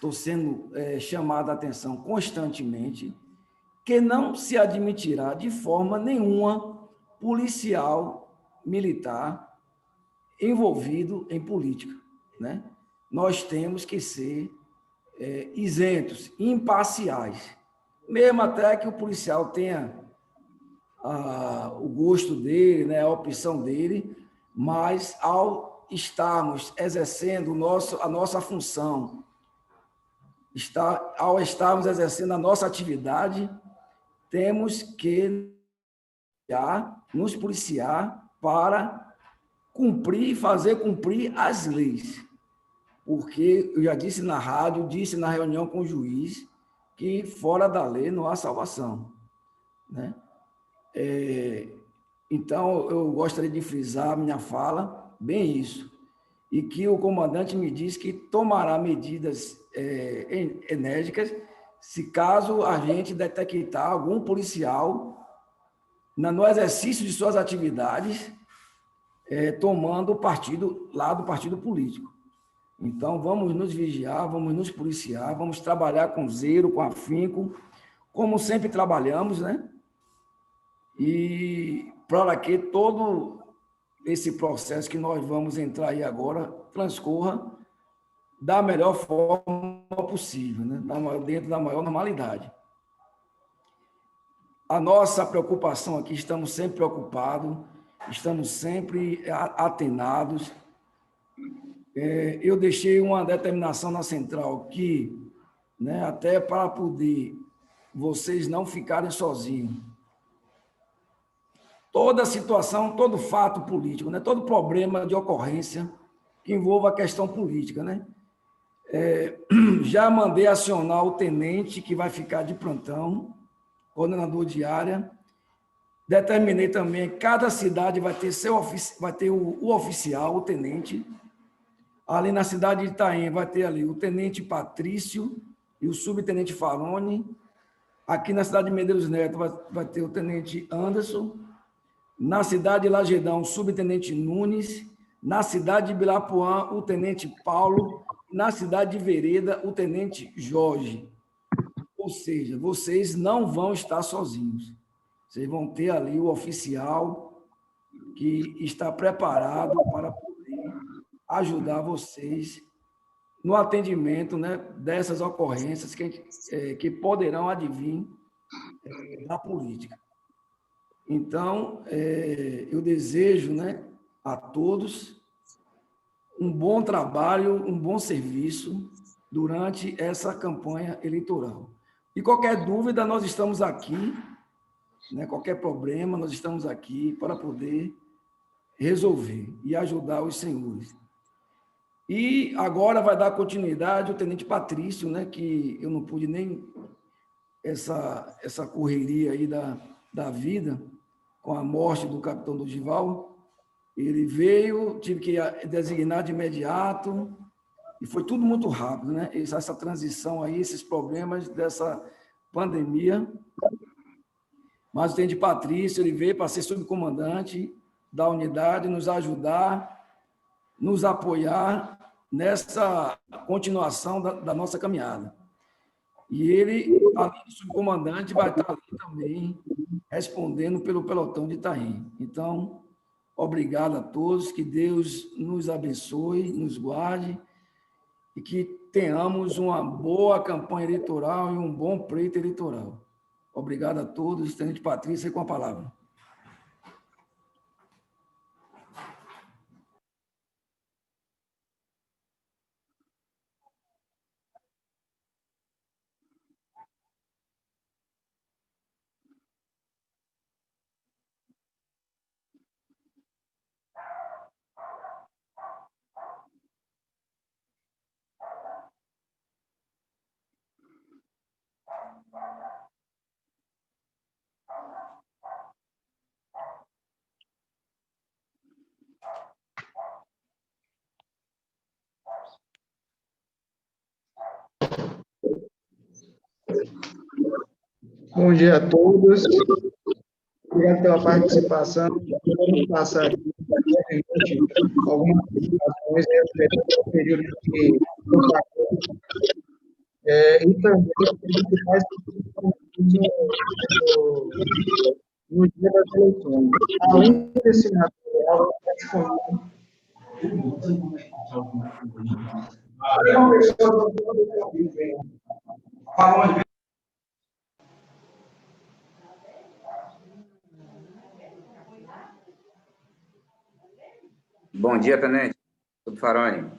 estou sendo chamado a atenção constantemente, que não se admitirá de forma nenhuma policial militar envolvido em política, né? Nós temos que ser isentos, imparciais, mesmo até que o policial tenha o gosto dele, né, a opção dele, mas ao estarmos exercendo a nossa função, ao estarmos exercendo a nossa atividade, temos que nos policiar para fazer cumprir as leis. Porque eu já disse na rádio, disse na reunião com o juiz, que fora da lei não há salvação, né? Então, eu gostaria de frisar a minha fala, bem isso, e que o comandante me disse que tomará medidas enérgicas se caso a gente detectar algum policial no exercício de suas atividades tomando partido lá do partido político. Então, vamos nos vigiar, vamos nos policiar, vamos trabalhar com zelo, com afinco, como sempre trabalhamos, né? E para que todo esse processo que nós vamos entrar aí agora transcorra da melhor forma possível, né? Dentro da maior normalidade. A nossa preocupação aqui, estamos sempre preocupados, estamos sempre atenados. Eu deixei uma determinação na central que, né, até para poder vocês não ficarem sozinhos, toda situação, todo fato político, né, todo problema de ocorrência que envolva a questão política, né, já mandei acionar o tenente que vai ficar de plantão, coordenador de área. Determinei também que cada cidade vai ter o oficial, o tenente. Ali na cidade de Itaém vai ter ali o tenente Patrício e o subtenente Farone. Aqui na cidade de Medeiros Neto vai ter o tenente Anderson. Na cidade de Lagedão, o subtenente Nunes. Na cidade de Bilapuã, o tenente Paulo. Na cidade de Vereda, o tenente Jorge. Ou seja, vocês não vão estar sozinhos. Vocês vão ter ali o oficial que está preparado para poder ajudar vocês no atendimento, né, dessas ocorrências que poderão advir da política. Então, eu desejo, né, a todos um bom trabalho, um bom serviço durante essa campanha eleitoral. E qualquer dúvida, nós estamos aqui, né, qualquer problema, nós estamos aqui para poder resolver e ajudar os senhores. E agora vai dar continuidade o tenente Patrício, né, que eu não pude nem essa correria aí da vida, com a morte do capitão Dorival. Ele veio, tive que designar de imediato, e foi tudo muito rápido, né? Essa transição aí, esses problemas dessa pandemia. Mas o tenente Patrício, ele veio para ser subcomandante da unidade, nos ajudar, nos apoiar nessa continuação da nossa caminhada. E ele, além de subcomandante, vai estar ali também respondendo pelo pelotão de Itaém. Então, obrigado a todos, que Deus nos abençoe, nos guarde e que tenhamos uma boa campanha eleitoral e um bom pleito eleitoral. Obrigado a todos. Tenente Patrícia, com a palavra. Bom dia a todos. Obrigado pela participação. Vamos passar aqui algumas informações ao período que e também os principais no dia das eleições. Além desse material, está disponível. Bom dia, Tenente. Tudo Faroni.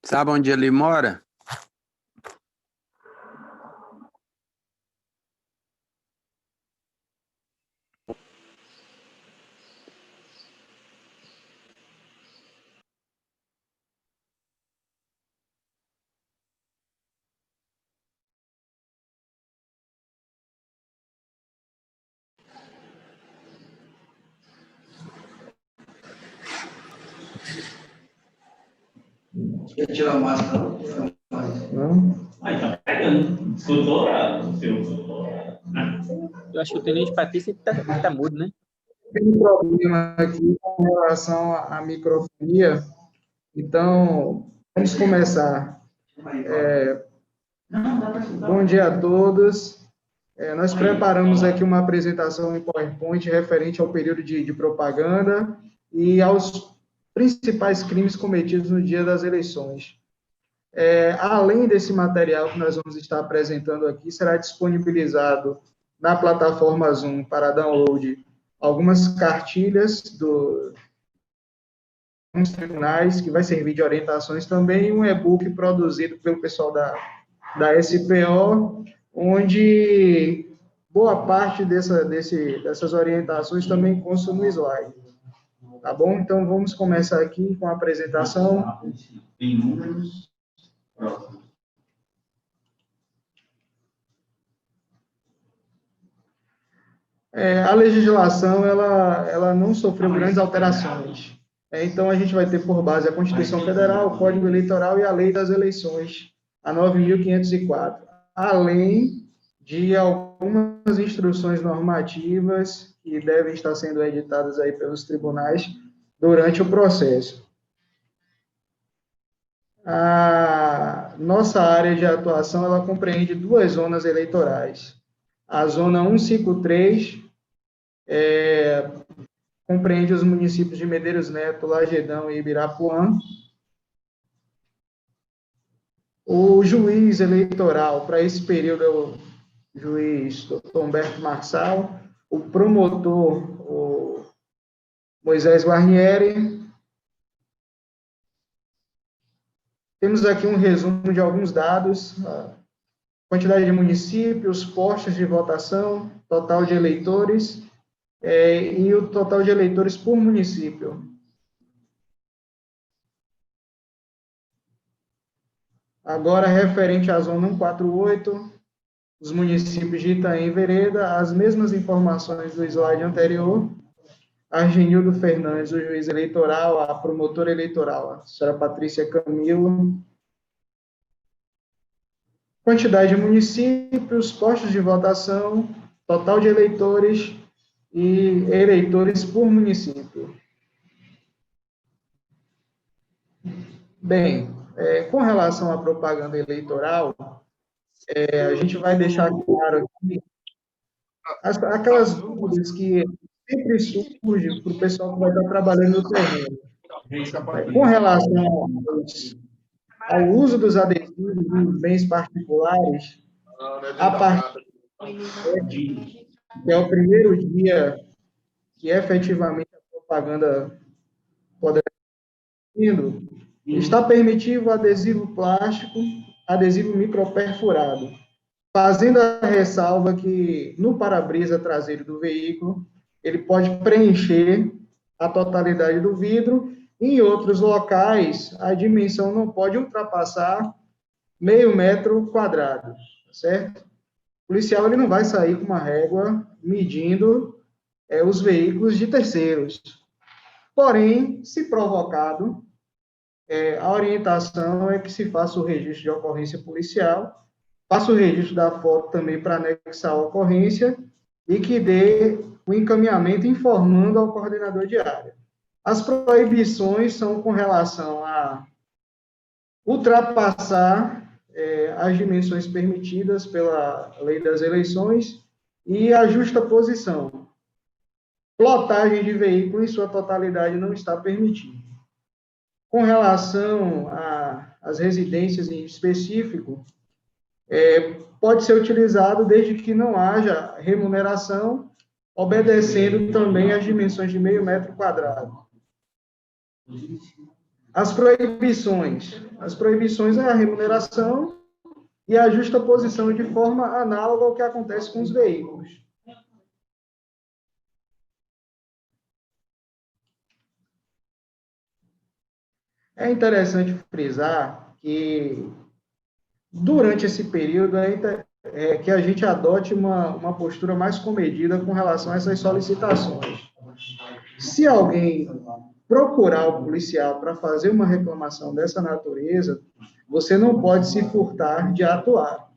Sabe onde ele mora? Deixa eu tirar a máscara. Não? Aí tá pegando. Escutou? Eu acho que o Tenente Patrícia tá mudo, né? Tem um problema aqui com relação à microfonia. Então, vamos começar. Bom dia a todos. Nós preparamos aqui uma apresentação em PowerPoint referente ao período de propaganda e aos principais crimes cometidos no dia das eleições. Além desse material que nós vamos estar apresentando aqui, será disponibilizado na plataforma Zoom para download algumas cartilhas dos tribunais, que vai servir de orientações também, e um e-book produzido pelo pessoal da SPO, onde boa parte dessas orientações também constam no slide. Tá bom? Então, vamos começar aqui com a apresentação. Tem números. A legislação, ela não sofreu grandes alterações. Então, a gente vai ter por base a Constituição Federal, o Código Eleitoral e a Lei das Eleições, a 9.504, além de algumas instruções normativas que devem estar sendo editadas aí pelos tribunais durante o processo. A nossa área de atuação, ela compreende duas zonas eleitorais. A zona 153 compreende os municípios de Medeiros Neto, Lagedão e Ibirapuã. O juiz eleitoral para esse período é o juiz Dr. Humberto Marçal, o promotor, o Moisés Guarnieri. Temos aqui um resumo de alguns dados: a quantidade de municípios, postos de votação, total de eleitores e o total de eleitores por município. Agora, referente à zona 148, os municípios de Itaém e Vereda, as mesmas informações do slide anterior. Argenildo Fernandes, o juiz eleitoral, a promotora eleitoral, a senhora Patrícia Camilo. Quantidade de municípios, postos de votação, total de eleitores e eleitores por município. Bem, com relação à propaganda eleitoral, a gente vai deixar claro aqui aquelas dúvidas que sempre surgem para o pessoal que vai estar trabalhando no terreno. Com relação ao uso dos adesivos em bens particulares, a partir que é o primeiro dia que efetivamente a propaganda poderá estar indo, está permitido adesivo plástico, adesivo microperfurado, fazendo a ressalva que no para-brisa traseiro do veículo, ele pode preencher a totalidade do vidro, e em outros locais, a dimensão não pode ultrapassar meio metro quadrado, certo? O policial ele não vai sair com uma régua medindo os veículos de terceiros. Porém, se provocado, a orientação é que se faça o registro de ocorrência policial, faça o registro da foto também para anexar a ocorrência e que dê o encaminhamento informando ao coordenador de área. As proibições são com relação a ultrapassar as dimensões permitidas pela lei das eleições e a justa posição. Plotagem de veículo em sua totalidade não está permitida. Com relação às residências em específico, pode ser utilizado desde que não haja remuneração, obedecendo também às dimensões de meio metro quadrado. As proibições é a remuneração e a justa posição de forma análoga ao que acontece com os veículos. É interessante frisar que, durante esse período, que a gente adote uma postura mais comedida com relação a essas solicitações. Se alguém procurar o policial para fazer uma reclamação dessa natureza, você não pode se furtar de atuar.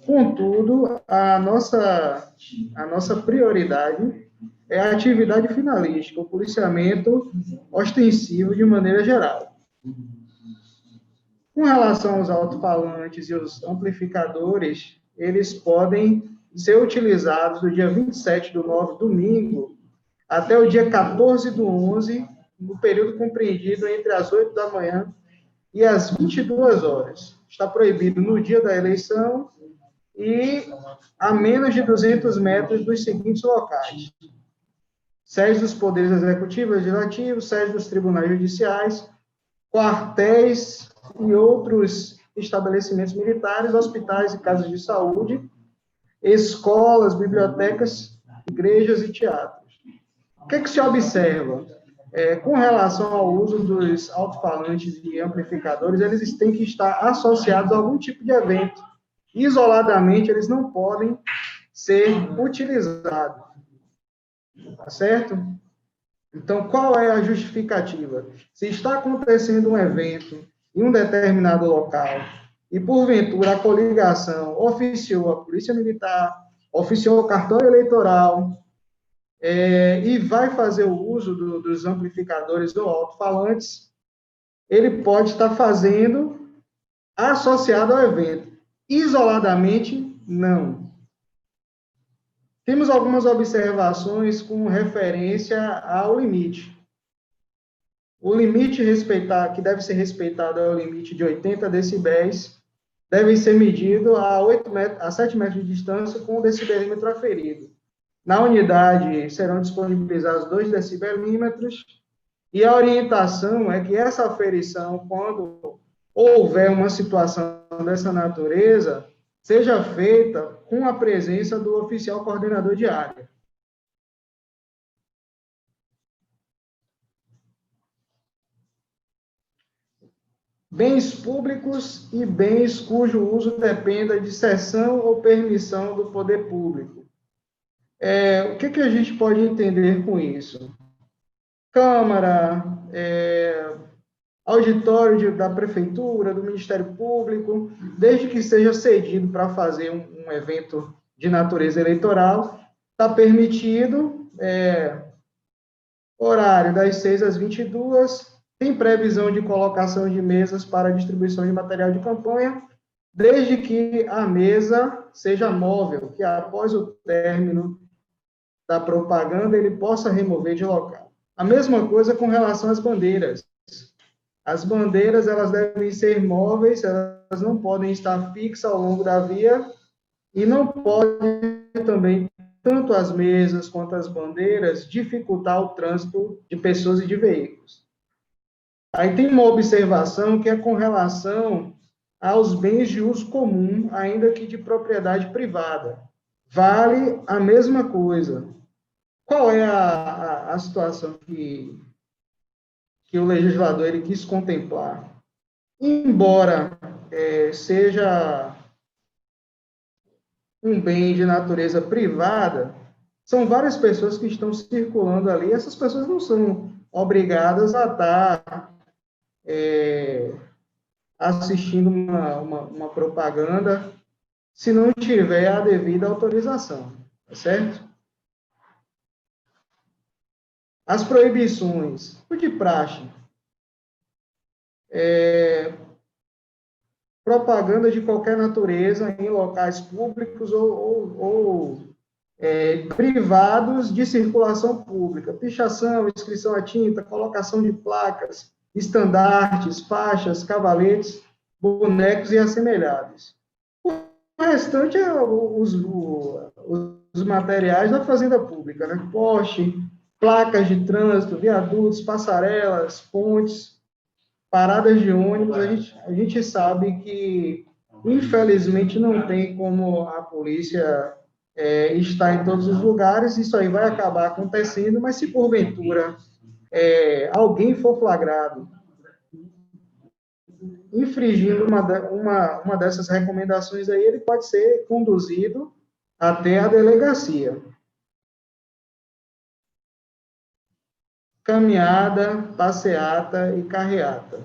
Contudo, a nossa prioridade é a atividade finalística, o policiamento ostensivo de maneira geral. Com relação aos alto-falantes e os amplificadores, eles podem ser utilizados do dia 27/9, domingo, até o dia 14/11, no período compreendido entre as 8 da manhã e as 22 horas. Está proibido no dia da eleição e a menos de 200 metros dos seguintes locais: sedes dos poderes executivo, legislativo, sedes dos tribunais judiciais, quartéis e outros estabelecimentos militares, hospitais e casas de saúde, escolas, bibliotecas, igrejas e teatros. O que se observa? Com relação ao uso dos alto-falantes e amplificadores, eles têm que estar associados a algum tipo de evento. Isoladamente, eles não podem ser utilizados. Tá certo? Então, qual é a justificativa? Se está acontecendo um evento em um determinado local e, porventura, a coligação oficiou a Polícia Militar, oficiou o cartório eleitoral, e vai fazer o uso dos amplificadores ou alto-falantes, ele pode estar fazendo associado ao evento. Isoladamente, não. Temos algumas observações com referência ao limite. O limite que deve ser respeitado é o limite de 80 decibéis, deve ser medido a 7 metros de distância com o decibelímetro aferido. Na unidade serão disponibilizados 2 decibelímetros e a orientação é que essa aferição, quando houver uma situação dessa natureza, seja feita com a presença do oficial coordenador de área. Bens públicos e bens cujo uso dependa de cessão ou permissão do poder público. O que a gente pode entender com isso? Câmara, auditório da Prefeitura, do Ministério Público, desde que seja cedido para fazer um evento de natureza eleitoral, está permitido, horário das 6 às 22, tem previsão de colocação de mesas para distribuição de material de campanha, desde que a mesa seja móvel, que após o término da propaganda ele possa remover de local. A mesma coisa com relação às bandeiras. As bandeiras, elas devem ser móveis, elas não podem estar fixas ao longo da via, e não pode também, tanto as mesas quanto as bandeiras, dificultar o trânsito de pessoas e de veículos. Aí tem uma observação que é com relação aos bens de uso comum, ainda que de propriedade privada. Vale a mesma coisa. Qual é a situação que o legislador ele quis contemplar? Embora seja um bem de natureza privada, são várias pessoas que estão circulando ali, essas pessoas não são obrigadas a estar assistindo uma propaganda se não tiver a devida autorização, tá certo? As proibições, o de praxe, propaganda de qualquer natureza em locais públicos ou privados de circulação pública, pichação, inscrição a tinta, colocação de placas, estandartes, faixas, cavaletes, bonecos e assemelhados. O restante é os materiais da fazenda pública, né? Poste, placas de trânsito, viadutos, passarelas, pontes, paradas de ônibus. A gente sabe que, infelizmente, não tem como a polícia estar em todos os lugares, isso aí vai acabar acontecendo, mas se porventura alguém for flagrado infringindo uma dessas recomendações aí, ele pode ser conduzido até a delegacia. Caminhada, passeata e carreata.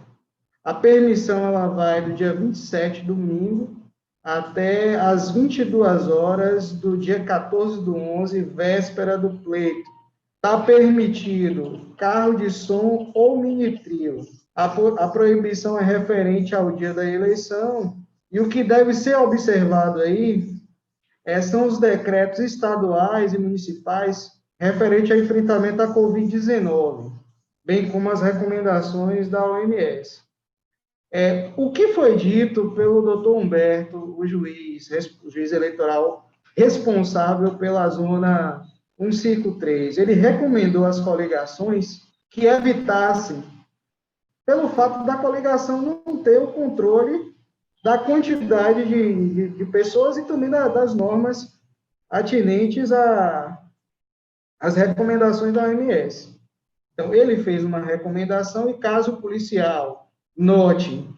A permissão ela vai do dia 27, domingo, até às 22 horas do dia 14/11, véspera do pleito. Está permitido carro de som ou mini-trio. A proibição é referente ao dia da eleição, e o que deve ser observado aí são os decretos estaduais e municipais referente ao enfrentamento à Covid-19, bem como as recomendações da OMS. O que foi dito pelo doutor Humberto, o juiz eleitoral responsável pela zona 153? Ele recomendou às coligações que evitassem, pelo fato da coligação não ter o controle da quantidade de pessoas e também das normas atinentes às recomendações da OMS. Então, ele fez uma recomendação e caso o policial note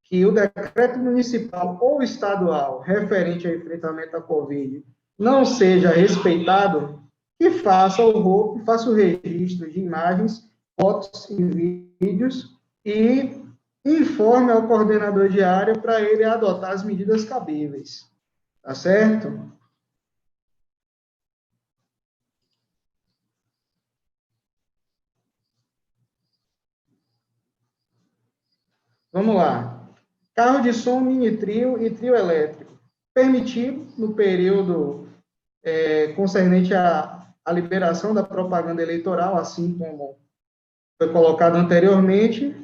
que o decreto municipal ou estadual referente ao enfrentamento à Covid não seja respeitado, que faça o registro de imagens, fotos e vídeos e informe ao coordenador de área para ele adotar as medidas cabíveis. Tá certo? Vamos lá. Carro de som, mini-trio e trio elétrico. Permitido no período concernente à liberação da propaganda eleitoral, assim como foi colocado anteriormente.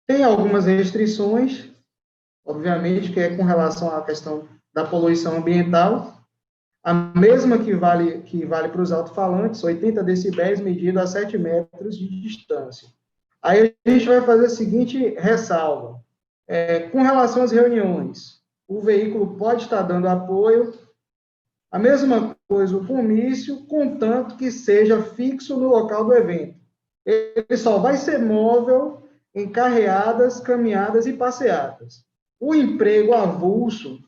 Tem algumas restrições, obviamente, que é com relação à questão da poluição ambiental, a mesma que vale para os alto-falantes, 80 decibéis medido a 7 metros de distância. Aí a gente vai fazer a seguinte ressalva. Com relação às reuniões, o veículo pode estar dando apoio, a mesma coisa o comício, contanto que seja fixo no local do evento. Ele só vai ser móvel em carreadas, caminhadas e passeatas. O emprego avulso,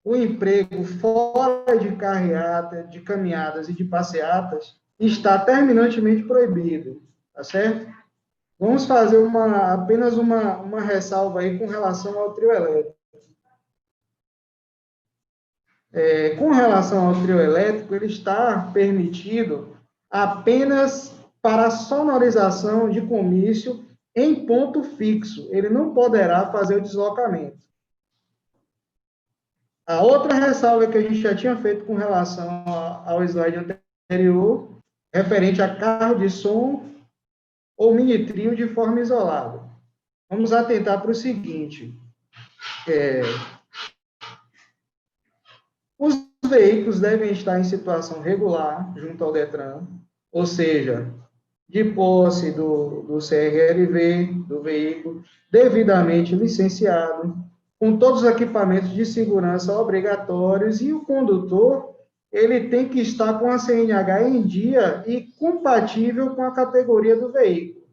o emprego fora de carreata, de caminhadas e de passeatas está terminantemente proibido, tá certo? Vamos fazer apenas uma ressalva aí com relação ao trio elétrico. Com relação ao trio elétrico, ele está permitido apenas para sonorização de comício em ponto fixo. Ele não poderá fazer o deslocamento. A outra ressalva que a gente já tinha feito com relação ao slide anterior, referente a carro de som ou mini-trio de forma isolada. Vamos atentar para o seguinte. veículos devem estar em situação regular junto ao DETRAN, ou seja, de posse do CRLV do veículo, devidamente licenciado, com todos os equipamentos de segurança obrigatórios, e o condutor, ele tem que estar com a CNH em dia e compatível com a categoria do veículo.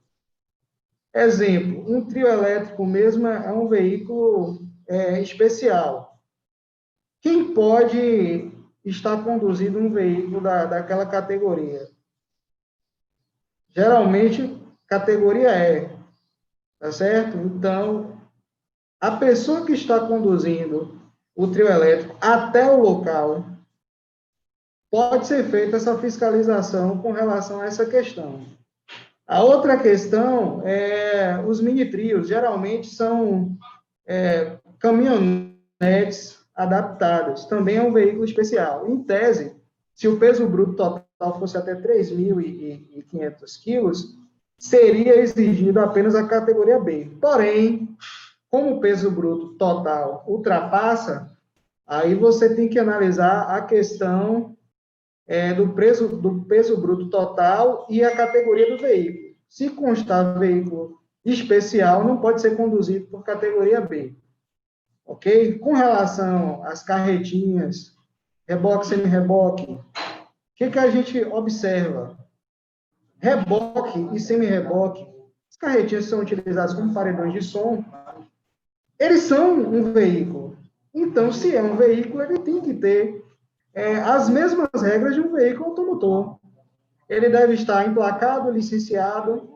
Exemplo, um trio elétrico mesmo é um veículo especial. Quem pode estar conduzindo um veículo daquela categoria? Geralmente, categoria E, tá certo? Então, a pessoa que está conduzindo o trio elétrico até o local, pode ser feita essa fiscalização com relação a essa questão. A outra questão é os mini-trios, geralmente são caminhonetes adaptadas, também é um veículo especial. Em tese, se o peso bruto total fosse até 3.500 quilos, seria exigido apenas a categoria B. Porém, como o peso bruto total ultrapassa, aí você tem que analisar a questão do peso bruto total e a categoria do veículo. Se constar veículo especial, não pode ser conduzido por categoria B. Ok? Com relação às carretinhas, reboque, semi-reboque, o que a gente observa? Reboque e semi-reboque, as carretinhas são utilizadas como paredões de som, eles são um veículo. Então, se é um veículo, ele tem que ter as mesmas regras de um veículo automotor. Ele deve estar emplacado, licenciado.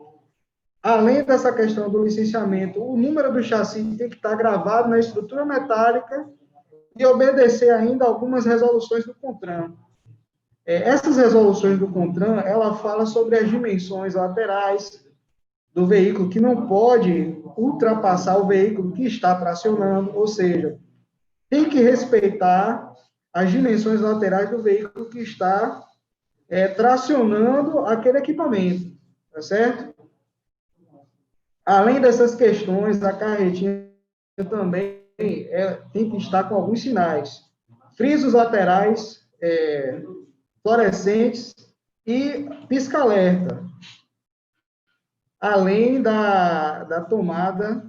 Além dessa questão do licenciamento, o número do chassi tem que estar gravado na estrutura metálica e obedecer ainda algumas resoluções do CONTRAN. Essas resoluções do CONTRAN, ela fala sobre as dimensões laterais do veículo, que não pode ultrapassar o veículo que está tracionando, ou seja, tem que respeitar as dimensões laterais do veículo que está tracionando aquele equipamento, tá certo? Além dessas questões, a carretinha também tem que estar com alguns sinais. Frisos laterais, fluorescentes e pisca-alerta. Além da tomada,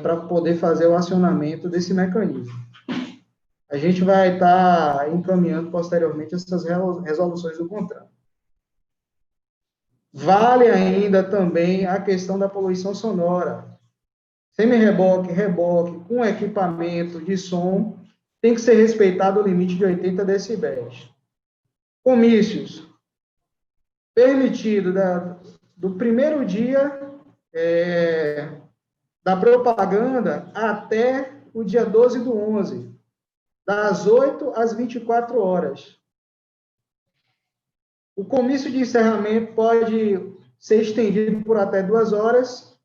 para poder fazer o acionamento desse mecanismo. A gente vai estar encaminhando posteriormente essas resoluções do CONTRAN. Vale ainda também a questão da poluição sonora. Semi-reboque, reboque, com equipamento de som, tem que ser respeitado o limite de 80 decibéis. Comícios. Permitido do primeiro dia da propaganda até o dia 12/11, das 8 às 24 horas. O comício de encerramento pode ser estendido por até 2 horas,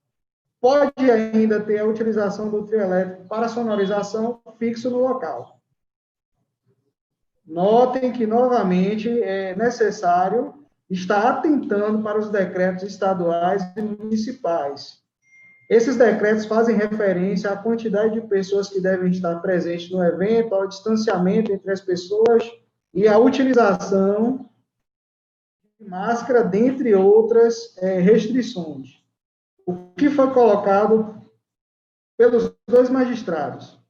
pode ainda ter a utilização do trio elétrico para sonorização fixo no local. Notem que, novamente, é necessário estar atentando para os decretos estaduais e municipais. Esses decretos fazem referência à quantidade de pessoas que devem estar presentes no evento, ao distanciamento entre as pessoas e à utilização de máscara, dentre outras restrições. O que foi colocado pelos 2 magistrados.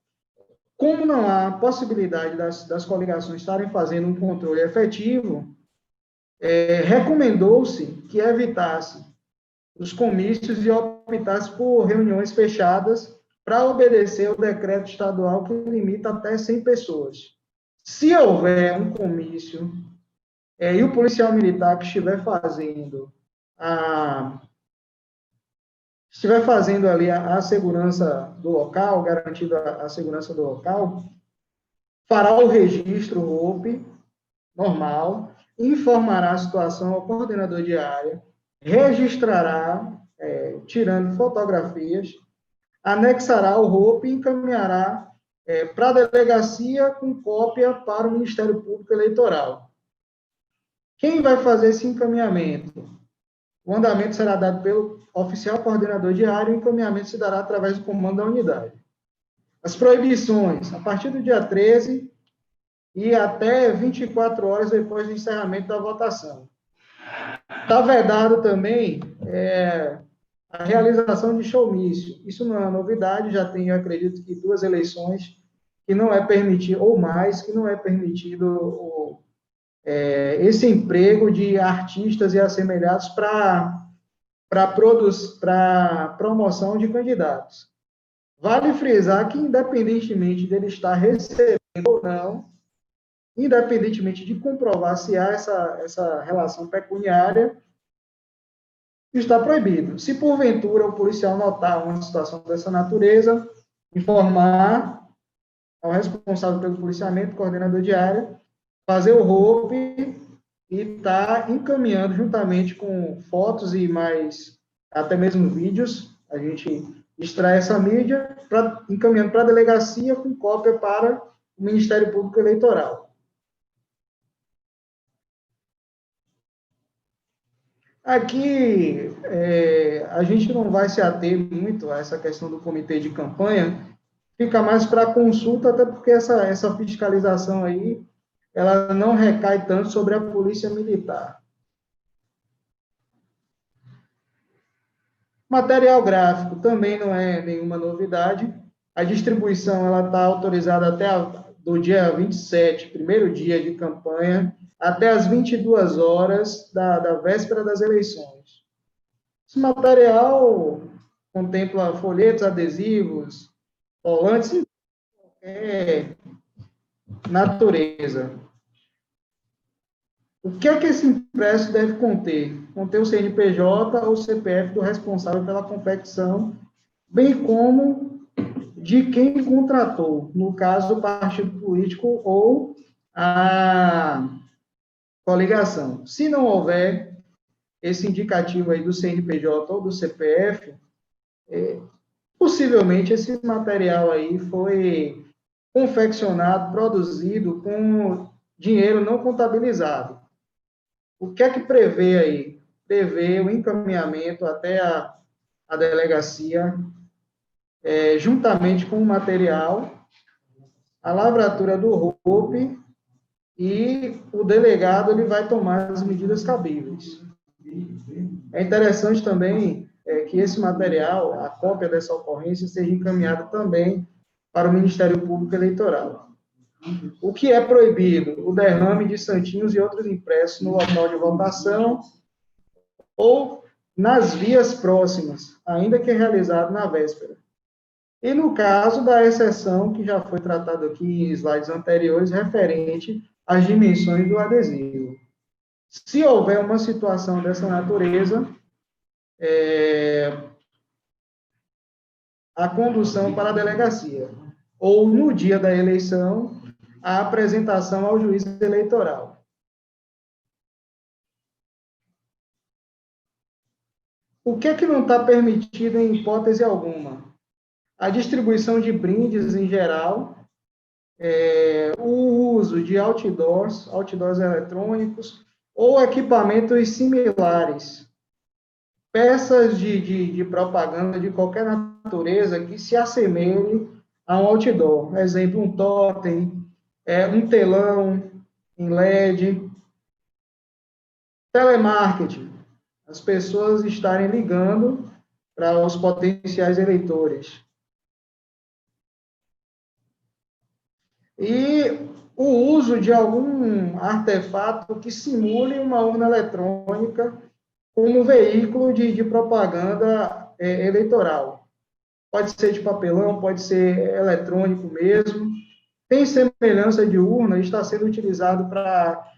Como não há possibilidade das coligações estarem fazendo um controle efetivo, recomendou-se que evitasse os comícios e optasse por reuniões fechadas para obedecer ao decreto estadual que limita até 100 pessoas. Se houver um comício e o policial militar que estiver fazendo ali a segurança do local, garantindo a segurança do local, fará o registro ROP normal, informará a situação ao coordenador de área, registrará, tirando fotografias, anexará o ROP e encaminhará para a delegacia com cópia para o Ministério Público Eleitoral. Quem vai fazer esse encaminhamento? O andamento será dado pelo oficial coordenador de área e o encaminhamento se dará através do comando da unidade. As proibições. A partir do dia 13, e até 24 horas depois do encerramento da votação. Está vedado também a realização de showmício. Isso não é uma novidade, já tem, eu acredito que 2 eleições que não é permitido, ou mais, que não é permitido esse emprego de artistas e assemelhados para promoção de candidatos. Vale frisar que, independentemente dele estar recebendo ou não, independentemente de comprovar se há essa relação pecuniária, está proibido. Se, porventura, o policial notar uma situação dessa natureza, informar ao responsável pelo policiamento, coordenador de área, fazer o ROPE e estar encaminhando, juntamente com fotos e mais, até mesmo vídeos, a gente extrai essa mídia, encaminhando para a delegacia com cópia para o Ministério Público Eleitoral. Aqui, a gente não vai se ater muito a essa questão do comitê de campanha, fica mais para consulta, até porque essa fiscalização aí, ela não recai tanto sobre a Polícia Militar. Material gráfico também não é nenhuma novidade. A distribuição ela está autorizada até do dia 27, primeiro dia de campanha, até as 22 horas da véspera das eleições. Esse material contempla folhetos, adesivos, colantes e qualquer natureza. O que é que esse impresso deve conter? Conter o CNPJ ou o CPF do responsável pela confecção, bem como de quem contratou, no caso, o partido político ou a coligação. Se não houver esse indicativo aí do CNPJ ou do CPF, possivelmente esse material aí foi confeccionado, produzido com dinheiro não contabilizado. O que é que prevê aí? Prevê o encaminhamento até a delegacia, juntamente com o material, a lavratura do ROPE, e o delegado ele vai tomar as medidas cabíveis. É interessante também que esse material, a cópia dessa ocorrência, seja encaminhada também para o Ministério Público Eleitoral. O que é proibido? O derrame de santinhos e outros impressos no local de votação ou nas vias próximas, ainda que realizado na véspera. E no caso da exceção, que já foi tratado aqui em slides anteriores, referente às dimensões do adesivo. Se houver uma situação dessa natureza, a condução para a delegacia, ou no dia da eleição, a apresentação ao juiz eleitoral. O que é que não está permitido em hipótese alguma? A distribuição de brindes em geral, o uso de outdoors eletrônicos, ou equipamentos similares, peças de propaganda de qualquer natureza que se assemelhe a um outdoor. Exemplo, um totem, um telão em LED, telemarketing, as pessoas estarem ligando para os potenciais eleitores. E o uso de algum artefato que simule uma urna eletrônica como veículo de propaganda eleitoral. Pode ser de papelão, pode ser eletrônico mesmo. Tem semelhança de urna, está sendo utilizado para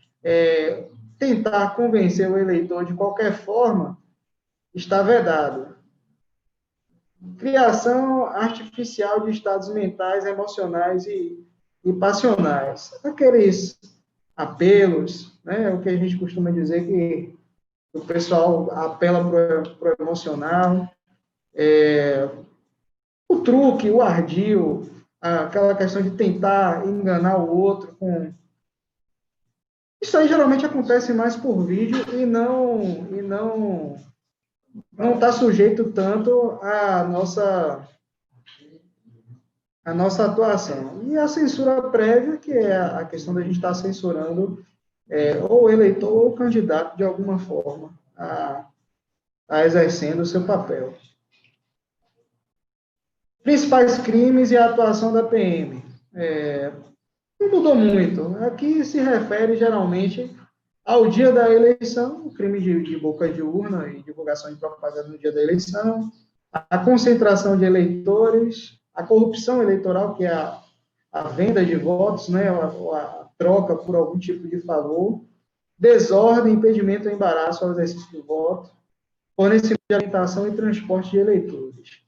tentar convencer o eleitor de qualquer forma, está vedado. Criação artificial de estados mentais, emocionais e passionais. Aqueles apelos, né, o que a gente costuma dizer que o pessoal apela para o emocional, o truque, o ardil, aquela questão de tentar enganar o outro com... Isso aí geralmente acontece mais por vídeo e não está sujeito tanto à nossa a nossa atuação. E a censura prévia, que é a questão da gente estar censurando ou o eleitor ou o candidato, de alguma forma, a exercendo o seu papel. Principais crimes e a atuação da PM. Não mudou muito. Aqui se refere, geralmente, ao dia da eleição, o crime de boca de urna e divulgação de propaganda no dia da eleição, a concentração de eleitores, a corrupção eleitoral, que é a venda de votos, né, a troca por algum tipo de favor, desordem, impedimento ou embaraço ao exercício do voto, fornecimento de alimentação e transporte de eleitores.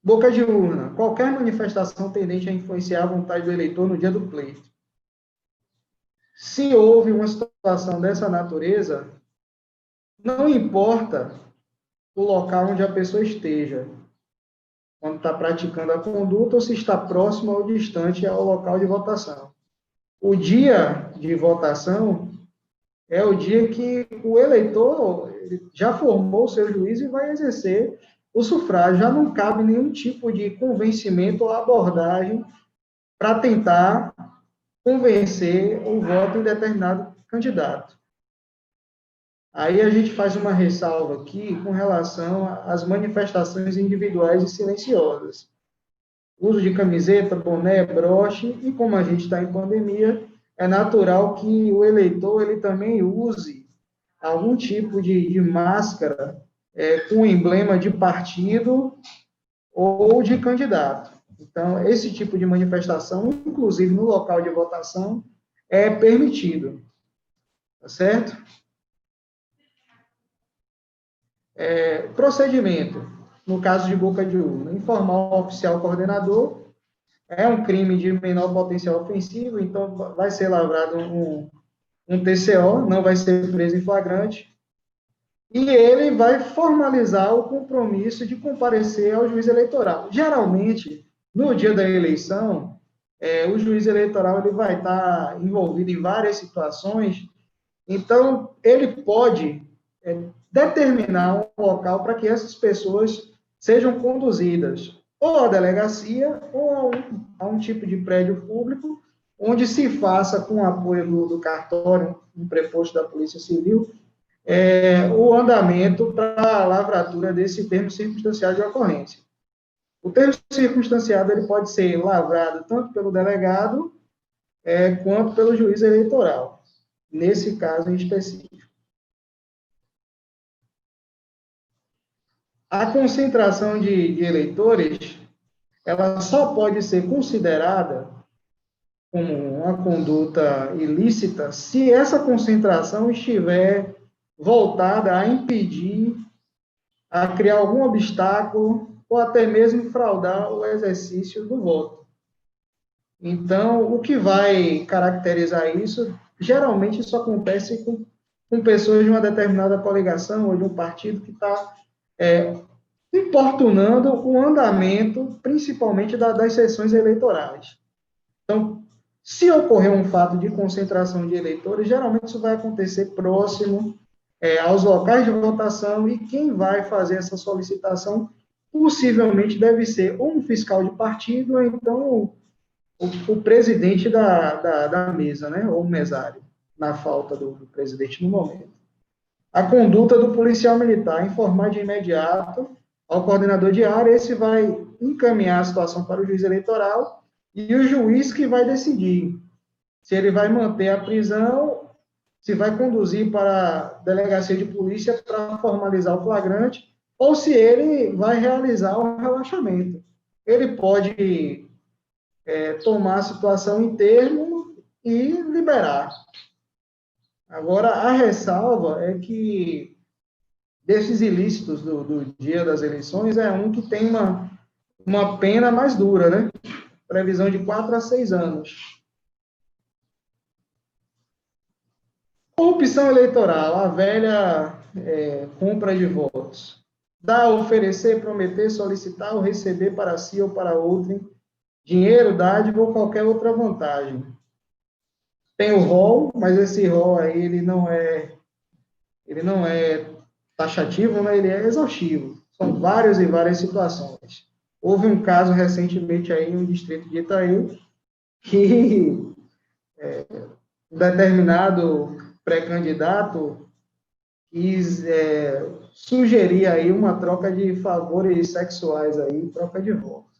Boca de urna. Qualquer manifestação tendente a influenciar a vontade do eleitor no dia do pleito. Se houve uma situação dessa natureza, não importa o local onde a pessoa esteja, quando está praticando a conduta, ou se está próximo ou distante ao local de votação. O dia de votação é o dia que o eleitor já formou o seu juízo e vai exercer o sufrágio. Já não cabe nenhum tipo de convencimento ou abordagem para tentar convencer o voto em determinado candidato. Aí a gente faz uma ressalva aqui com relação às manifestações individuais e silenciosas. Uso de camiseta, boné, broche, e como a gente está em pandemia, é natural que o eleitor ele também use algum tipo de máscara com emblema de partido ou de candidato. Então, esse tipo de manifestação, inclusive no local de votação, é permitido. Tá certo? Procedimento. No caso de boca de urna, informar o oficial coordenador. É um crime de menor potencial ofensivo, então vai ser lavrado um TCO, não vai ser preso em flagrante, e ele vai formalizar o compromisso de comparecer ao juiz eleitoral. Geralmente, no dia da eleição, o juiz eleitoral ele vai estar envolvido em várias situações, então ele pode determinar um local para que essas pessoas sejam conduzidas ou à delegacia ou a um tipo de prédio público, onde se faça, com o apoio do cartório, um preposto da Polícia Civil, o andamento para a lavratura desse termo circunstanciado de ocorrência. O termo circunstanciado ele pode ser lavrado tanto pelo delegado quanto pelo juiz eleitoral, nesse caso em específico. A concentração de eleitores, ela só pode ser considerada como uma conduta ilícita se essa concentração estiver voltada a impedir, a criar algum obstáculo ou até mesmo fraudar o exercício do voto. Então, o que vai caracterizar isso, geralmente isso acontece com pessoas de uma determinada coligação ou de um partido que está importunando o andamento, principalmente das sessões eleitorais. Então, se ocorrer um fato de concentração de eleitores, geralmente isso vai acontecer próximo aos locais de votação, e quem vai fazer essa solicitação possivelmente deve ser ou um fiscal de partido, ou então o presidente da mesa, né, ou o mesário, na falta do presidente no momento. A conduta do policial militar, informar de imediato ao coordenador de área, esse vai encaminhar a situação para o juiz eleitoral, e o juiz que vai decidir se ele vai manter a prisão, se vai conduzir para a delegacia de polícia para formalizar o flagrante, ou se ele vai realizar o relaxamento. Ele pode tomar a situação em termo e liberar. Agora, a ressalva é que desses ilícitos do dia das eleições, é um que tem uma pena mais dura, né? Previsão de 4 a 6 anos. Corrupção eleitoral, a velha compra de votos. Dar, oferecer, prometer, solicitar ou receber para si ou para outrem dinheiro, dádiva ou qualquer outra vantagem. Tem o rol, mas esse rol aí ele não é taxativo, né? Ele é exaustivo. São várias e várias situações. Houve um caso recentemente aí no distrito de Itaí, que um determinado pré-candidato quis sugerir aí uma troca de favores sexuais aí, troca de votos.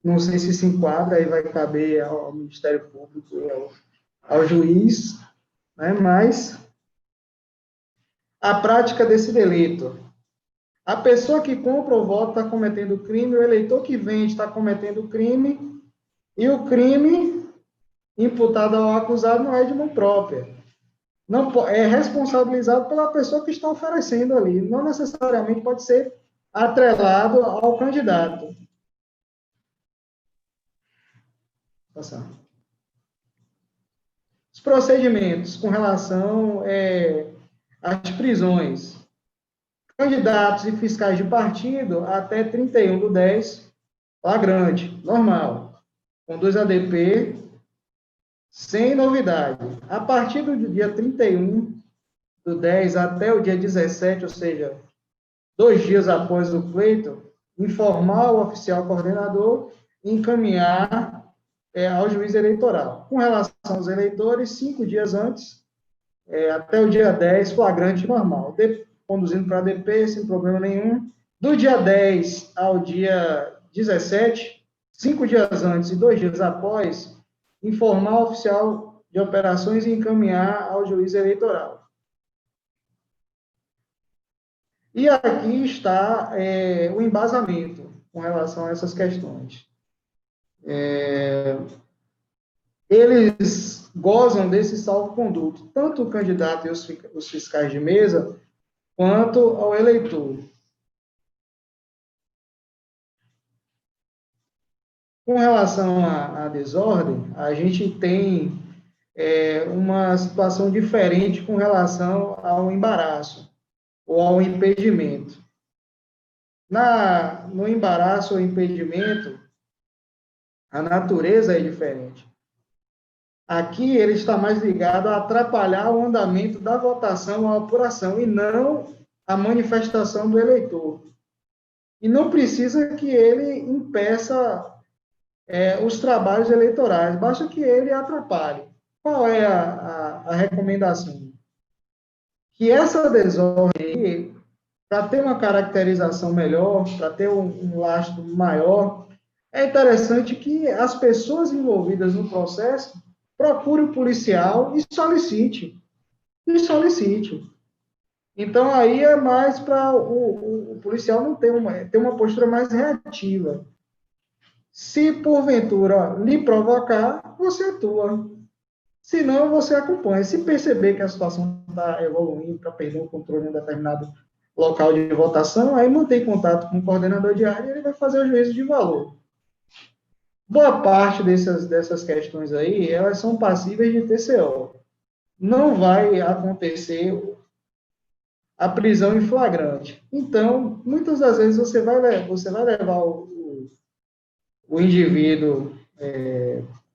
Não sei se enquadra, aí vai caber ao Ministério Público e ao juiz, né? Mas a prática desse delito. A pessoa que compra o voto está cometendo crime, o eleitor que vende está cometendo crime, e o crime imputado ao acusado não é de mão própria. Não é responsabilizado pela pessoa que está oferecendo ali. Não necessariamente pode ser atrelado ao candidato. Passar. Os procedimentos com relação às prisões. Candidatos e fiscais de partido até 31/10, flagrante, normal. Conduz ADP, sem novidade. A partir do dia 31/10 até o dia 17, ou seja, 2 dias após o pleito, informar o oficial coordenador e encaminhar ao juiz eleitoral. Com relação aos eleitores, 5 dias antes, até o dia 10, flagrante normal. Conduzindo para a ADP, sem problema nenhum. Do dia 10 ao dia 17, 5 dias antes e 2 dias após, informar o oficial de operações e encaminhar ao juiz eleitoral. E aqui está o embasamento com relação a essas questões. Eles gozam desse salvo-conduto, tanto o candidato e os fiscais de mesa, quanto ao eleitor. Com relação à desordem, a gente tem uma situação diferente com relação ao embaraço ou ao impedimento. No embaraço ou impedimento, a natureza é diferente. Aqui ele está mais ligado a atrapalhar o andamento da votação ou apuração, e não a manifestação do eleitor. E não precisa que ele impeça os trabalhos eleitorais, basta que ele atrapalhe. Qual é a recomendação? Que essa desordem, para ter uma caracterização melhor, para ter um lastro maior, é interessante que as pessoas envolvidas no processo procure o policial e solicite. Então, aí é mais para o policial não ter uma postura mais reativa. Se, porventura, lhe provocar, você atua. Se não, você acompanha. Se perceber que a situação está evoluindo para perder o controle em um determinado local de votação, aí mantém contato com o coordenador de área e ele vai fazer o juízo de valor. Boa parte dessas questões aí, elas são passíveis de TCO. Não vai acontecer a prisão em flagrante. Então, muitas das vezes você vai levar o indivíduo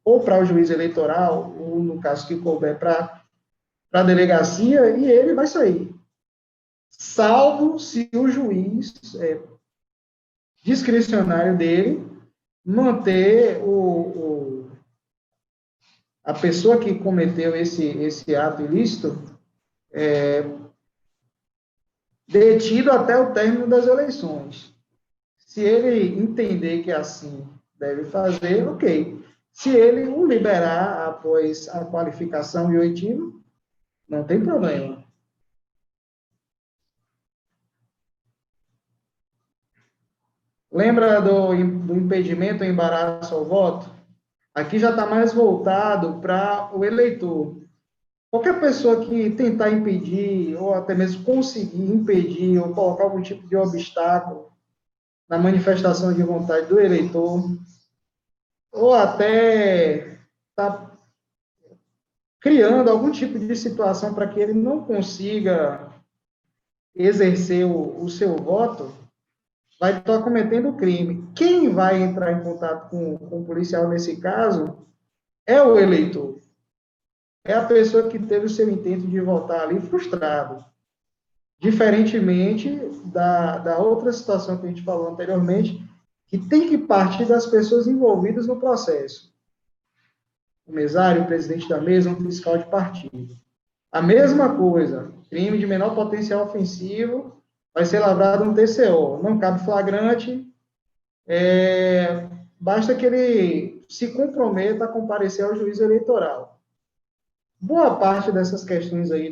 ou para o juiz eleitoral, ou no caso que couber para a delegacia, e ele vai sair. Salvo se o juiz discricionário dele manter a pessoa que cometeu esse ato ilícito detido até o término das eleições. Se ele entender que assim deve fazer, ok. Se ele o liberar após a qualificação e o oitiva, não tem problema. Lembra do impedimento ou embaraço ao voto? Aqui já está mais voltado para o eleitor. Qualquer pessoa que tentar impedir, ou até mesmo conseguir impedir, ou colocar algum tipo de obstáculo na manifestação de vontade do eleitor, ou até está criando algum tipo de situação para que ele não consiga exercer o seu voto, vai estar cometendo crime. Quem vai entrar em contato com o policial nesse caso é o eleitor. É a pessoa que teve o seu intento de votar ali frustrado. Diferentemente da outra situação que a gente falou anteriormente, que tem que partir das pessoas envolvidas no processo. O mesário, o presidente da mesa, um fiscal de partido. A mesma coisa, crime de menor potencial ofensivo, vai ser lavrado no TCO. Não cabe flagrante, basta que ele se comprometa a comparecer ao juiz eleitoral. Boa parte dessas questões aí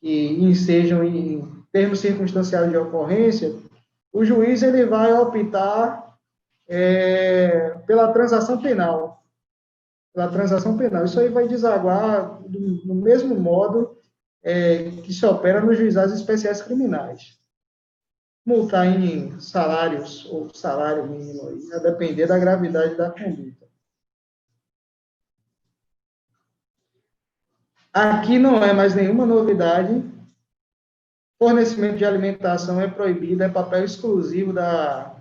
que ensejam em termos circunstanciais de ocorrência, o juiz ele vai optar pela transação penal. Pela transação penal. Isso aí vai desaguar do mesmo modo que se opera nos juizados especiais criminais. Multar em salários ou salário mínimo, aí, a depender da gravidade da conduta. Aqui não é mais nenhuma novidade. Fornecimento de alimentação é proibido, é papel exclusivo da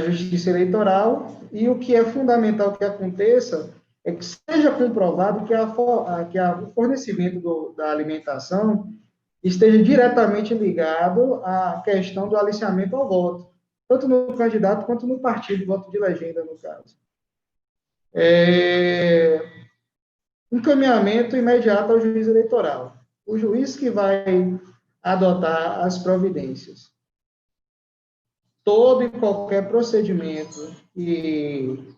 Justiça Eleitoral, e o que é fundamental que aconteça é que seja comprovado que o fornecimento da alimentação esteja diretamente ligado à questão do aliciamento ao voto, tanto no candidato quanto no partido, voto de legenda, no caso. Encaminhamento imediato ao juiz eleitoral. O juiz que vai adotar as providências. Todo e qualquer procedimento que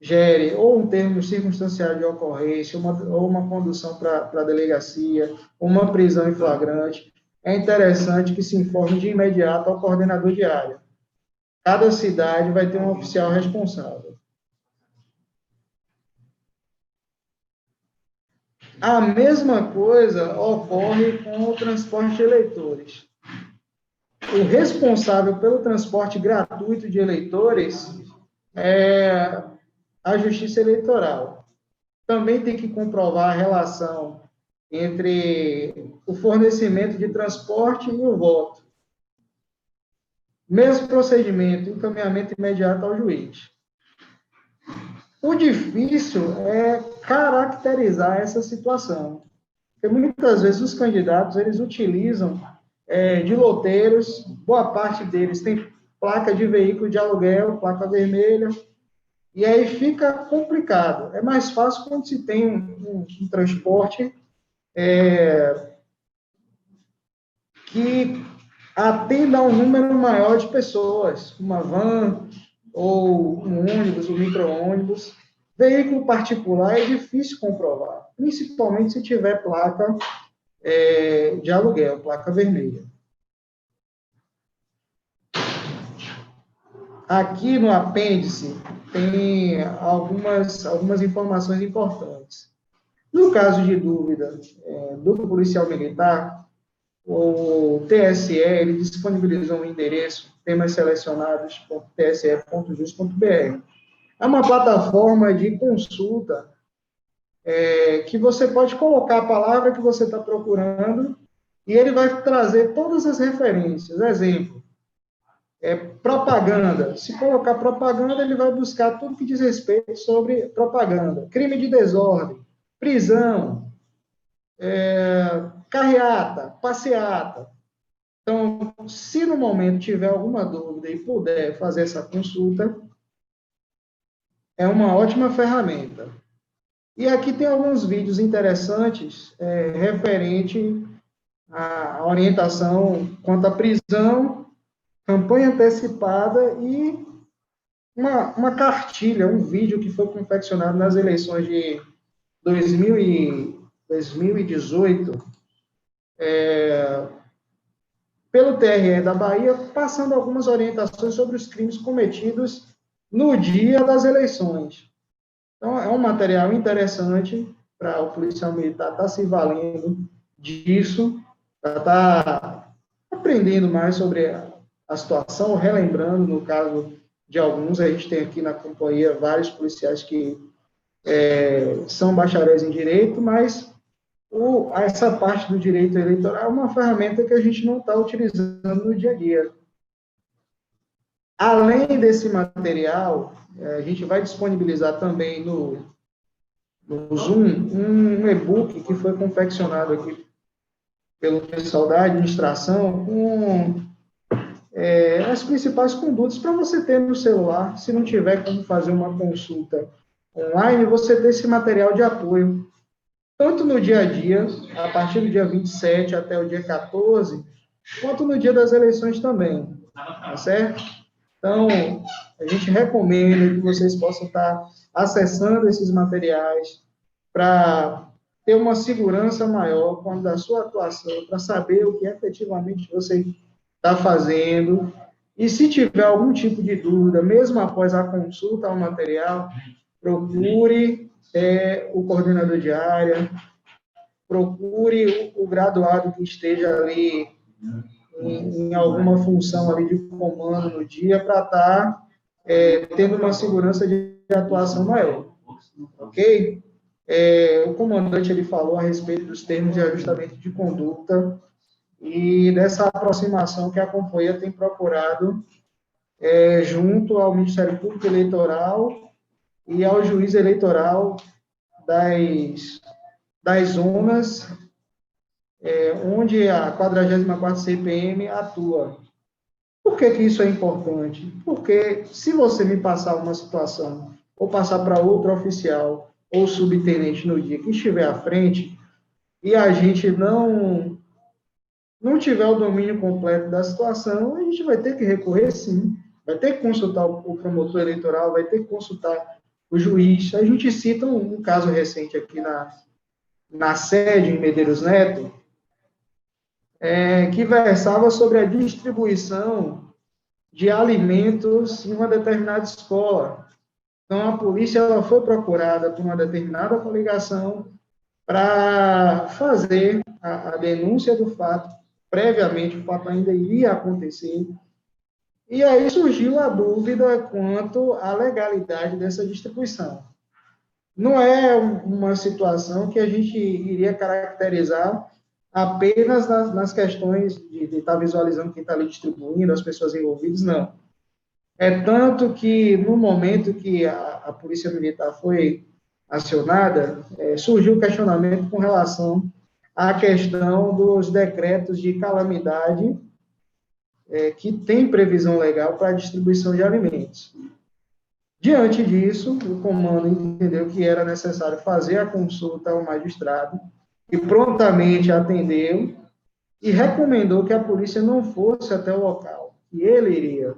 gere ou um termo circunstancial de ocorrência, ou uma condução para a delegacia, uma prisão em flagrante, é interessante que se informe de imediato ao coordenador de área. Cada cidade vai ter um oficial responsável. A mesma coisa ocorre com o transporte de eleitores. O responsável pelo transporte gratuito de eleitores é a Justiça Eleitoral. Também tem que comprovar a relação entre o fornecimento de transporte e o voto. Mesmo procedimento, encaminhamento imediato ao juiz. O difícil é caracterizar essa situação, porque muitas vezes os candidatos, eles utilizam de loteiros, boa parte deles tem placa de veículo de aluguel, placa vermelha, e aí fica complicado. É mais fácil quando se tem um transporte que atenda a um número maior de pessoas, uma van, ou um ônibus, um micro-ônibus. Veículo particular é difícil comprovar, principalmente se tiver placa de aluguel, placa vermelha. Aqui no apêndice tem algumas informações importantes. No caso de dúvida do policial militar, o TSE ele disponibilizou um endereço, temas selecionados.tse.jus.br. É uma plataforma de consulta que você pode colocar a palavra que você está procurando e ele vai trazer todas as referências. Exemplo, propaganda. Se colocar propaganda, ele vai buscar tudo que diz respeito sobre propaganda. Crime de desordem, prisão, carreata, passeata. Então, se no momento tiver alguma dúvida e puder fazer essa consulta, é uma ótima ferramenta. E aqui tem alguns vídeos interessantes referente à orientação quanto à prisão, campanha antecipada e uma cartilha, um vídeo que foi confeccionado nas eleições de 2018, pelo TRE da Bahia, passando algumas orientações sobre os crimes cometidos no dia das eleições. Então, é um material interessante para o policial militar estar se valendo disso, para estar aprendendo mais sobre a situação, relembrando, no caso de alguns, a gente tem aqui na companhia vários policiais que são bacharéis em direito, mas essa parte do direito eleitoral é uma ferramenta que a gente não está utilizando no dia a dia. Além desse material, a gente vai disponibilizar também no Zoom um e-book que foi confeccionado aqui pelo pessoal da administração com as principais condutas para você ter no celular. Se não tiver como fazer uma consulta online, você ter esse material de apoio, tanto no dia a dia, a partir do dia 27 até o dia 14, quanto no dia das eleições também, tá certo? Então, a gente recomenda que vocês possam estar acessando esses materiais para ter uma segurança maior quando da sua atuação, para saber o que efetivamente você está fazendo. E se tiver algum tipo de dúvida, mesmo após a consulta ao material, procure o coordenador de área, procure o graduado que esteja ali em alguma função ali de comando no dia para estar tendo uma segurança de atuação maior, ok? O comandante ele falou a respeito dos termos de ajustamento de conduta e dessa aproximação que a companhia tem procurado junto ao Ministério Público Eleitoral e ao juiz eleitoral das zonas onde a 44ª CPM atua. Por que isso é importante? Porque se você me passar uma situação, ou passar para outro oficial ou subtenente no dia que estiver à frente, e a gente não tiver o domínio completo da situação, a gente vai ter que recorrer, sim. Vai ter que consultar o promotor eleitoral, vai ter que consultar o juiz. A gente cita um caso recente aqui na sede, em Medeiros Neto, que versava sobre a distribuição de alimentos em uma determinada escola. Então, a polícia ela foi procurada por uma determinada coligação para fazer a denúncia do fato. Previamente, o fato ainda iria acontecer. E aí surgiu a dúvida quanto à legalidade dessa distribuição. Não é uma situação que a gente iria caracterizar apenas nas questões de estar visualizando quem está ali distribuindo, as pessoas envolvidas, não. É tanto que, no momento que a Polícia Militar foi acionada, surgiu o questionamento com relação à questão dos decretos de calamidade que tem previsão legal para a distribuição de alimentos. Diante disso, o comando entendeu que era necessário fazer a consulta ao magistrado, e prontamente atendeu e recomendou que a polícia não fosse até o local, que ele iria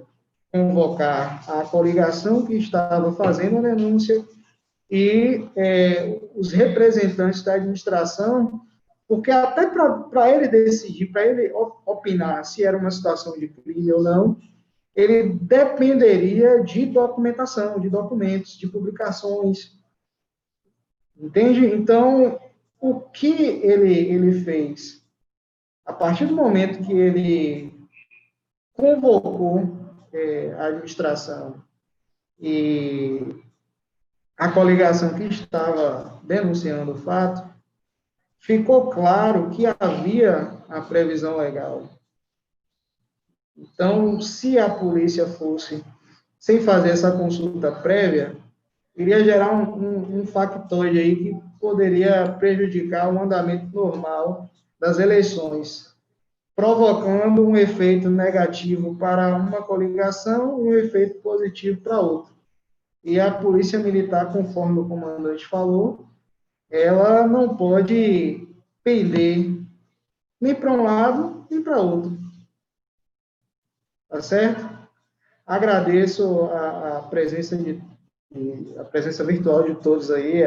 convocar a coligação que estava fazendo a denúncia e os representantes da administração, porque até para ele decidir, para ele opinar se era uma situação de crime ou não, ele dependeria de documentação, de documentos, de publicações. Entende? Então, o que ele fez? A partir do momento que ele convocou a administração e a coligação que estava denunciando o fato, ficou claro que havia a previsão legal. Então, se a polícia fosse sem fazer essa consulta prévia, iria gerar um factoide aí que poderia prejudicar o andamento normal das eleições, provocando um efeito negativo para uma coligação e um efeito positivo para outra. E a Polícia Militar, conforme o comandante falou, ela não pode pender nem para um lado, nem para outro. Tá certo? Agradeço a presença a presença virtual de todos aí,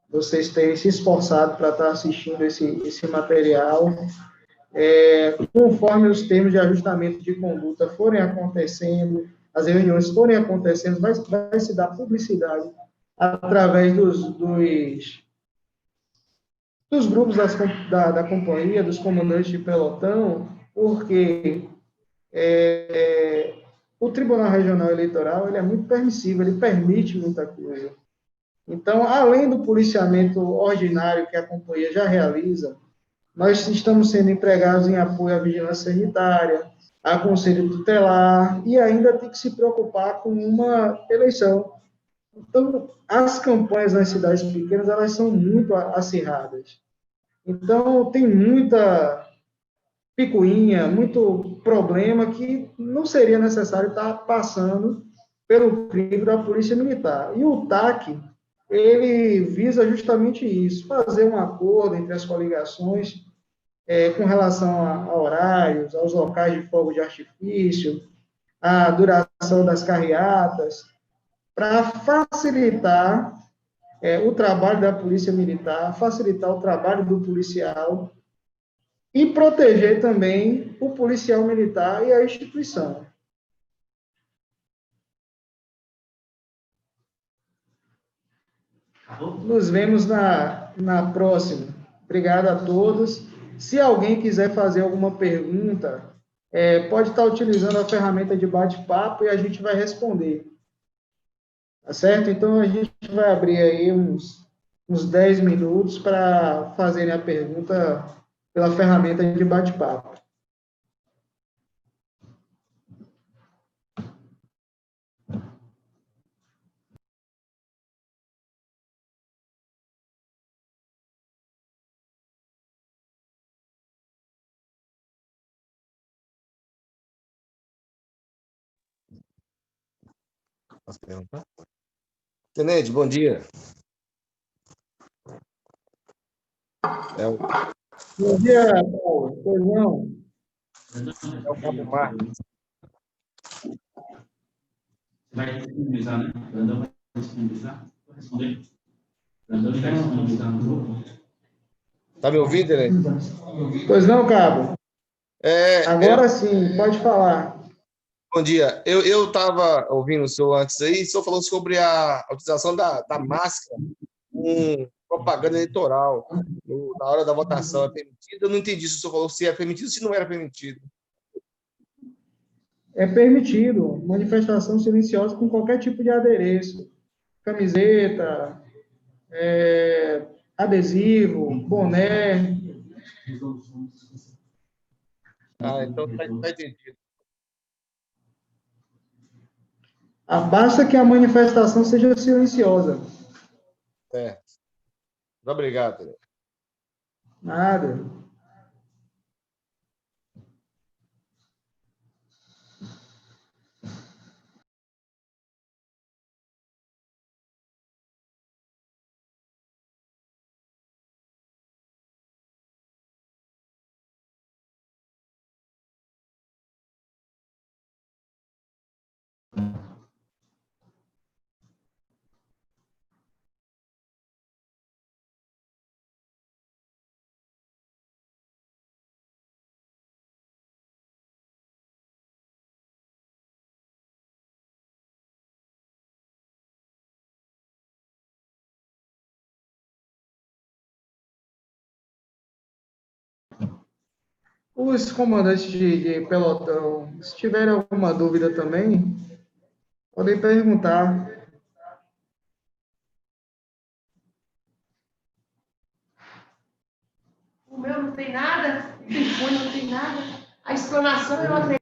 vocês terem se esforçado para estar assistindo esse material. Conforme os termos de ajustamento de conduta forem acontecendo, as reuniões forem acontecendo, vai se dar publicidade através dos grupos da companhia, dos comandantes de pelotão, porque o Tribunal Regional Eleitoral ele é muito permissivo, ele permite muita coisa. Então, além do policiamento ordinário que a companhia já realiza, nós estamos sendo empregados em apoio à vigilância sanitária, a conselho tutelar, e ainda tem que se preocupar com uma eleição. Então, as campanhas nas cidades pequenas, elas são muito acirradas. Então, tem muita picuinha, muito problema que não seria necessário estar passando pelo crivo da Polícia Militar. E o TAC, ele visa justamente isso, fazer um acordo entre as coligações com relação a horários, aos locais de fogo de artifício, a duração das carreatas, para facilitar o trabalho da Polícia Militar, facilitar o trabalho do policial e proteger também o policial militar e a instituição. Nos vemos na próxima. Obrigado a todos. Se alguém quiser fazer alguma pergunta, pode estar utilizando a ferramenta de bate-papo e a gente vai responder. Tá certo? Então, a gente vai abrir aí uns 10 minutos para fazerem a pergunta pela ferramenta de bate-papo. Posso perguntar? Tenente, bom dia. Bom dia, Paulo. Pois não? É o Cabo Marcos. Você vai disponibilizar, né? Brandão vai disponibilizar? Vou responder. Brandão vai disponibilizar no grupo. Tá me ouvindo, Tenente? Pois não, Cabo? Agora sim, pode falar. Bom dia. Eu estava ouvindo o senhor antes aí, o senhor falou sobre a utilização da máscara com propaganda eleitoral na hora da votação. É permitido? Eu não entendi se o senhor falou se é permitido ou se não era permitido. É permitido manifestação silenciosa com qualquer tipo de adereço. Camiseta, adesivo, boné. Então está entendido. Basta que a manifestação seja silenciosa. Certo. Muito obrigado, Tenente. Nada. Os comandantes de pelotão, se tiverem alguma dúvida também, podem perguntar. O meu não tem nada, o telefone não tem nada, a explanação eu